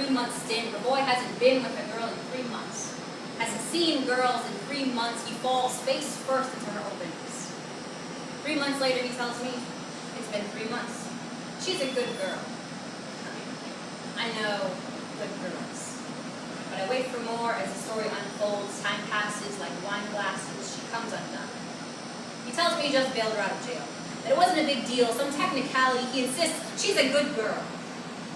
3-month stint. The boy hasn't been with a girl in 3 months. Hasn't seen girls in 3 months. He falls face first into her openness. 3 months later, he tells me, it's been 3 months. She's a good girl. I know good girls. But I wait for more as the story unfolds. Time passes like wine glasses. She comes undone. He tells me he just bailed her out of jail. That it wasn't a big deal, some technicality. He insists she's a good girl.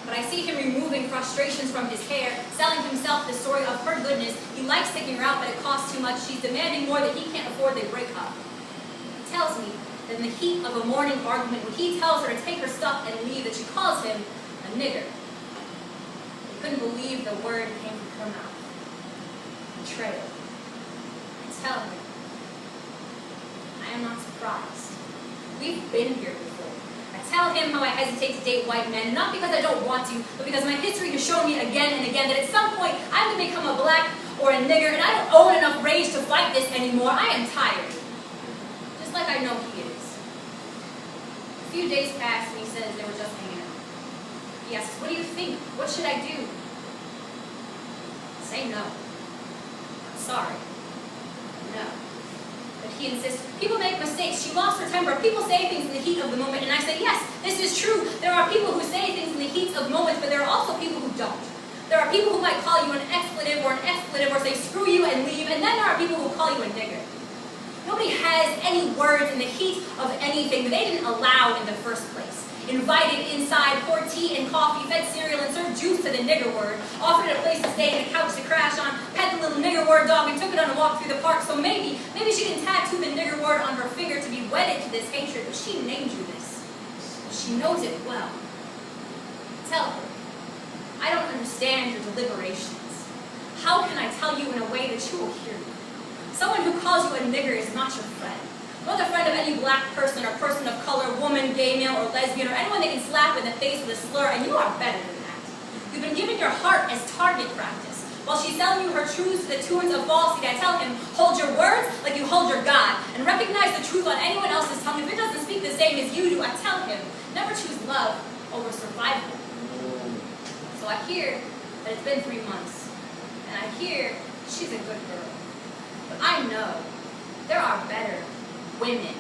But I see him removing frustrations from his hair, selling himself the story of her goodness. He likes taking her out, but it costs too much. She's demanding more that he can't afford. They break up. He tells me that in the heat of a morning argument, when he tells her to take her stuff and leave, that she calls him a nigger. He couldn't believe the word came from her mouth. Betrayal. I tell him, I am not surprised. We've been here before. I tell him how I hesitate to date white men, not because I don't want to, but because my history has shown me again and again that at some point I'm going to become a black or a nigger, and I don't own enough rage to fight this anymore. I am tired. Just like I know he is. A few days pass and he says they were just hanging out. He asks, what do you think? What should I do? Say no. I'm sorry. No. But he insists, people make mistakes. She lost her temper. People say things in the heat of the moment. And I say, yes, this is true. There are people who say things in the heat of moments, but there are also people who don't. There are people who might call you an expletive or say screw you and leave. And then there are people who call you a nigger. Nobody has any words in the heat of anything that they didn't allow in the first place. Invited inside, poured tea and coffee, fed cereal, and served juice to the nigger word. Offered a place to stay and a couch to crash on. Pet the little nigger word dog and took it on a walk through the park. So maybe she didn't tattoo the nigger word on her finger to be wedded to this hatred, but she named you this. She knows it well. Tell her, I don't understand your deliberations. How can I tell you in a way that you will hear me? Someone who calls you a nigger is not your friend. Not the friend of any black person or person of color, woman, gay male, or lesbian, or anyone they can slap in the face with a slur, and you are better than that. You've been given your heart as target practice. While she's selling you her truths to the tunes of falsity, I tell him, hold your words like you hold your God, and recognize the truth on anyone else's tongue. If it doesn't speak the same as you do, I tell him, never choose love over survival. So I hear that it's been 3 months, and I hear she's a good girl. But I know there are better women